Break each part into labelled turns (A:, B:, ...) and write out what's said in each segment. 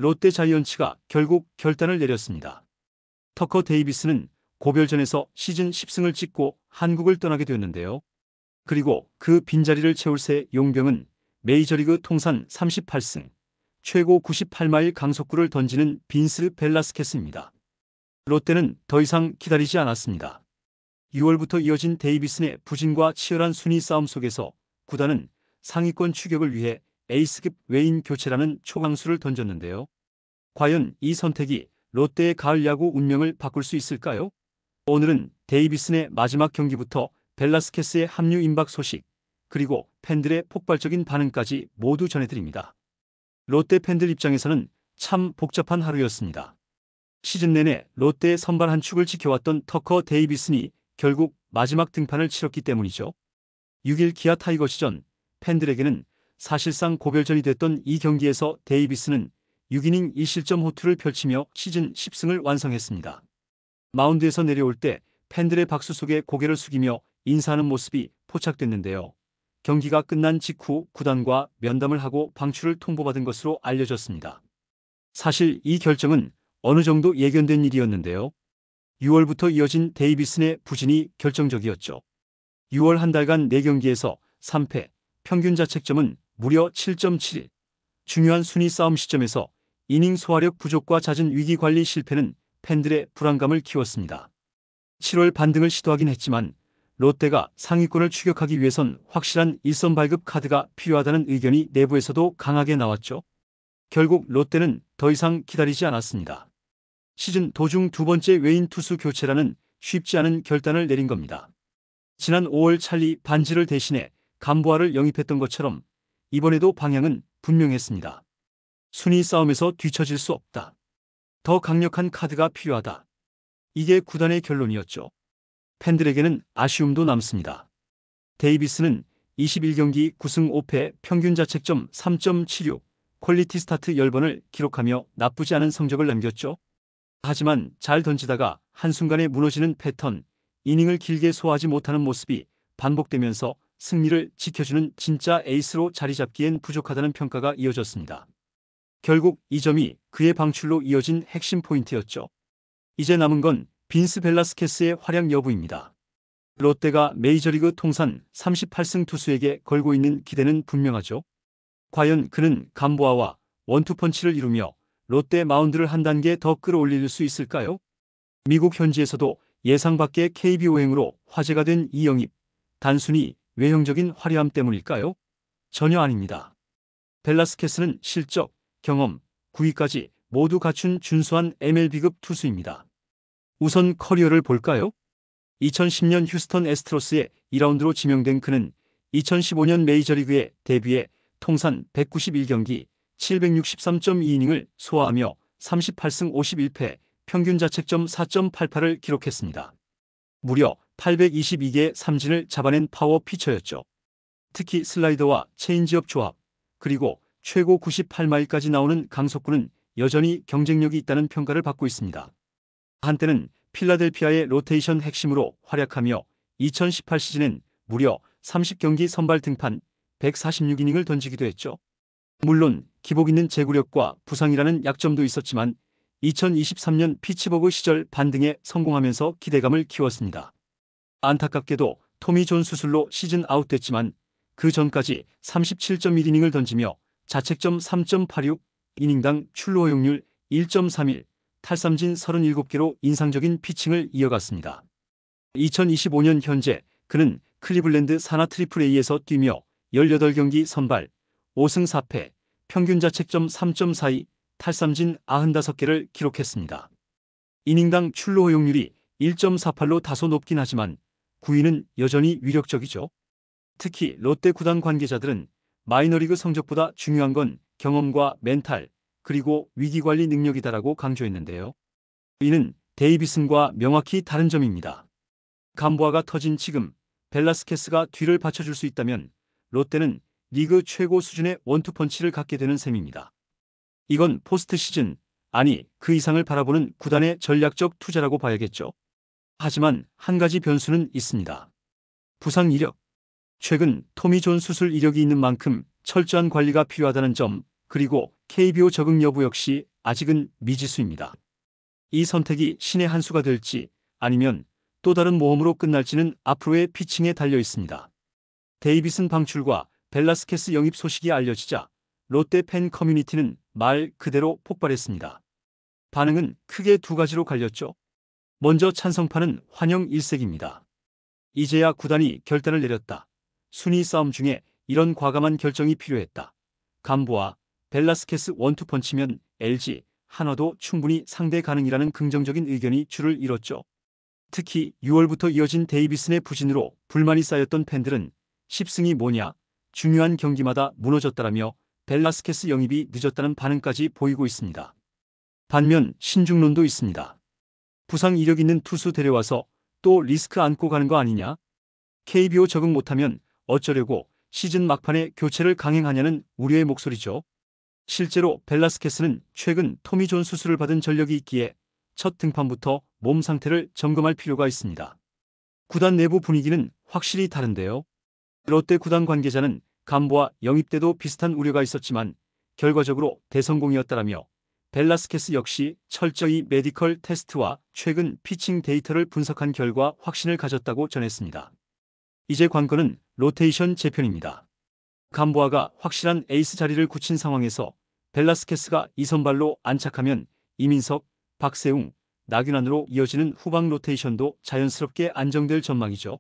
A: 롯데 자이언츠가 결국 결단을 내렸습니다. 터커 데이비스는 고별전에서 시즌 10승을 찍고 한국을 떠나게 되었는데요. 그리고 그 빈자리를 채울 새 용병은 메이저리그 통산 38승, 최고 98마일 강속구를 던지는 빈스 벨라스케스입니다. 롯데는 더 이상 기다리지 않았습니다. 6월부터 이어진 데이비슨의 부진과 치열한 순위 싸움 속에서 구단은 상위권 추격을 위해 에이스급 외인 교체라는 초강수를 던졌는데요. 과연 이 선택이 롯데의 가을 야구 운명을 바꿀 수 있을까요? 오늘은 데이비슨의 마지막 경기부터 벨라스케스의 합류 임박 소식, 그리고 팬들의 폭발적인 반응까지 모두 전해드립니다. 롯데 팬들 입장에서는 참 복잡한 하루였습니다. 시즌 내내 롯데의 선발 한 축을 지켜왔던 터커 데이비슨이 결국 마지막 등판을 치렀기 때문이죠. 6일 기아 타이거즈전, 팬들에게는 사실상 고별전이 됐던 이 경기에서 데이비스는 6이닝 1실점 호투를 펼치며 시즌 10승을 완성했습니다. 마운드에서 내려올 때 팬들의 박수 속에 고개를 숙이며 인사하는 모습이 포착됐는데요. 경기가 끝난 직후 구단과 면담을 하고 방출을 통보받은 것으로 알려졌습니다. 사실 이 결정은 어느 정도 예견된 일이었는데요. 6월부터 이어진 데이비슨의 부진이 결정적이었죠. 6월 한 달간 4경기에서 3패, 평균 자책점은 무려 7.71. 중요한 순위 싸움 시점에서 이닝 소화력 부족과 잦은 위기 관리 실패는 팬들의 불안감을 키웠습니다. 7월 반등을 시도하긴 했지만 롯데가 상위권을 추격하기 위해선 확실한 1선 발급 카드가 필요하다는 의견이 내부에서도 강하게 나왔죠. 결국 롯데는 더 이상 기다리지 않았습니다. 시즌 도중 두 번째 외인 투수 교체라는 쉽지 않은 결단을 내린 겁니다. 지난 5월 찰리 반지를 대신해 감보아를 영입했던 것처럼 이번에도 방향은 분명했습니다. 순위 싸움에서 뒤처질 수 없다. 더 강력한 카드가 필요하다. 이게 구단의 결론이었죠. 팬들에게는 아쉬움도 남습니다. 데이비스는 21경기 9승 5패 평균 자책점 3.76, 퀄리티 스타트 10번을 기록하며 나쁘지 않은 성적을 남겼죠. 하지만 잘 던지다가 한순간에 무너지는 패턴, 이닝을 길게 소화하지 못하는 모습이 반복되면서 승리를 지켜주는 진짜 에이스로 자리 잡기엔 부족하다는 평가가 이어졌습니다. 결국 이 점이 그의 방출로 이어진 핵심 포인트였죠. 이제 남은 건 빈스 벨라스케스의 활약 여부입니다. 롯데가 메이저리그 통산 38승 투수에게 걸고 있는 기대는 분명하죠. 과연 그는 감보아와 원투펀치를 이루며 롯데 마운드를 한 단계 더 끌어올릴 수 있을까요? 미국 현지에서도 예상 밖의 KBO행으로 화제가 된 이 영입, 단순히 외형적인 화려함 때문일까요? 전혀 아닙니다. 벨라스케스는 실적, 경험, 구위까지 모두 갖춘 준수한 MLB급 투수입니다. 우선 커리어를 볼까요? 2010년 휴스턴 애스트로스의 2라운드로 지명된 그는 2015년 메이저리그에 데뷔해 통산 191경기 763.2이닝을 소화하며 38승 51패, 평균 자책점 4.88을 기록했습니다. 무려 822개의 삼진을 잡아낸 파워 피처였죠. 특히 슬라이더와 체인지업 조합, 그리고 최고 98마일까지 나오는 강속구는 여전히 경쟁력이 있다는 평가를 받고 있습니다. 한때는 필라델피아의 로테이션 핵심으로 활약하며 2018 시즌엔 무려 30경기 선발 등판 146이닝을 던지기도 했죠. 물론 기복 있는 제구력과 부상이라는 약점도 있었지만 2023년 피츠버그 시절 반등에 성공하면서 기대감을 키웠습니다. 안타깝게도 토미 존 수술로 시즌 아웃됐지만 그 전까지 37.1이닝을 던지며 자책점 3.86, 이닝당 출루 허용률 1.31, 탈삼진 37개로 인상적인 피칭을 이어갔습니다. 2025년 현재 그는 클리블랜드 산하 트리플 A에서 뛰며 18경기 선발, 5승 4패, 평균 자책점 3.42, 탈삼진 95개를 기록했습니다. 이닝당 출루 허용률이 1.48로 다소 높긴 하지만 9위는 여전히 위력적이죠. 특히 롯데 구단 관계자들은 마이너리그 성적보다 중요한 건 경험과 멘탈, 그리고 위기관리 능력이다라고 강조했는데요. 이는 데이비슨과 명확히 다른 점입니다. 감보아가 터진 지금 벨라스케스가 뒤를 받쳐줄 수 있다면 롯데는 리그 최고 수준의 원투펀치를 갖게 되는 셈입니다. 이건 포스트 시즌, 아니 그 이상을 바라보는 구단의 전략적 투자라고 봐야겠죠. 하지만 한 가지 변수는 있습니다. 부상 이력. 최근 토미 존 수술 이력이 있는 만큼 철저한 관리가 필요하다는 점, 그리고 KBO 적응 여부 역시 아직은 미지수입니다. 이 선택이 신의 한 수가 될지 아니면 또 다른 모험으로 끝날지는 앞으로의 피칭에 달려 있습니다. 데이비슨 방출과 벨라스케스 영입 소식이 알려지자 롯데 팬 커뮤니티는 말 그대로 폭발했습니다. 반응은 크게 두 가지로 갈렸죠. 먼저 찬성파는 환영 일색입니다. 이제야 구단이 결단을 내렸다. 순위 싸움 중에 이런 과감한 결정이 필요했다. 감보와 벨라스케스 원투펀치면 LG, 한화도 충분히 상대 가능이라는 긍정적인 의견이 줄을 이뤘죠. 특히 6월부터 이어진 데이비슨의 부진으로 불만이 쌓였던 팬들은 10승이 뭐냐, 중요한 경기마다 무너졌다라며 벨라스케스 영입이 늦었다는 반응까지 보이고 있습니다. 반면 신중론도 있습니다. 부상 이력 있는 투수 데려와서 또 리스크 안고 가는 거 아니냐? KBO 적응 못하면 어쩌려고 시즌 막판에 교체를 강행하냐는 우려의 목소리죠. 실제로 벨라스케스는 최근 토미존 수술을 받은 전력이 있기에 첫 등판부터 몸 상태를 점검할 필요가 있습니다. 구단 내부 분위기는 확실히 다른데요. 롯데 구단 관계자는 감보와 영입 때도 비슷한 우려가 있었지만 결과적으로 대성공이었다라며 벨라스케스 역시 철저히 메디컬 테스트와 최근 피칭 데이터를 분석한 결과 확신을 가졌다고 전했습니다. 이제 관건은 로테이션 재편입니다. 감보아가 확실한 에이스 자리를 굳힌 상황에서 벨라스케스가 2선발로 안착하면 이민석, 박세웅, 나균환으로 이어지는 후방 로테이션도 자연스럽게 안정될 전망이죠.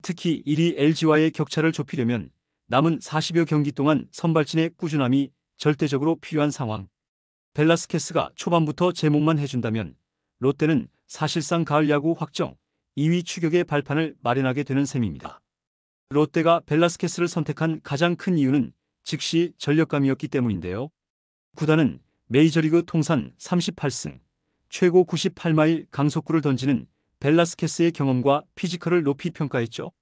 A: 특히 1위 LG와의 격차를 좁히려면 남은 40여 경기 동안 선발진의 꾸준함이 절대적으로 필요한 상황. 벨라스케스가 초반부터 제목만 해준다면 롯데는 사실상 가을 야구 확정 2위 추격의 발판을 마련하게 되는 셈입니다. 롯데가 벨라스케스를 선택한 가장 큰 이유는 즉시 전력감이었기 때문인데요. 구단은 메이저리그 통산 38승, 최고 98마일 강속구를 던지는 벨라스케스의 경험과 피지컬을 높이 평가했죠.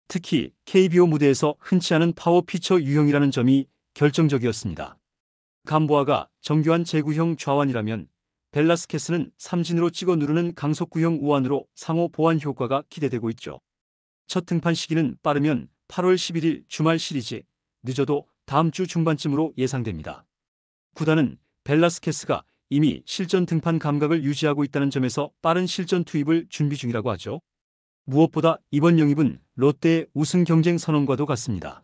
A: 특히 KBO 무대에서 흔치 않은 파워 피처 유형이라는 점이 결정적이었습니다. 감보아가 정교한 제구형 좌완이라면 벨라스케스는 삼진으로 찍어 누르는 강속구형 우완으로 상호 보완 효과가 기대되고 있죠. 첫 등판 시기는 빠르면 8월 11일 주말 시리즈, 늦어도 다음 주 중반쯤으로 예상됩니다. 구단은 벨라스케스가 이미 실전 등판 감각을 유지하고 있다는 점에서 빠른 실전 투입을 준비 중이라고 하죠. 무엇보다 이번 영입은 롯데의 우승 경쟁 선언과도 같습니다.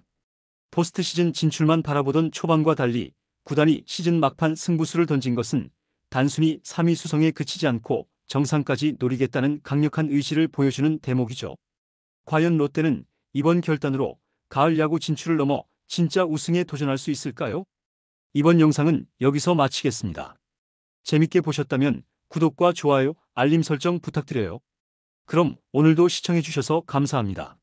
A: 포스트 시즌 진출만 바라보던 초반과 달리 구단이 시즌 막판 승부수를 던진 것은 단순히 3위 수성에 그치지 않고 정상까지 노리겠다는 강력한 의지를 보여주는 대목이죠. 과연 롯데는 이번 결단으로 가을 야구 진출을 넘어 진짜 우승에 도전할 수 있을까요? 이번 영상은 여기서 마치겠습니다. 재밌게 보셨다면 구독과 좋아요, 알림 설정 부탁드려요. 그럼 오늘도 시청해주셔서 감사합니다.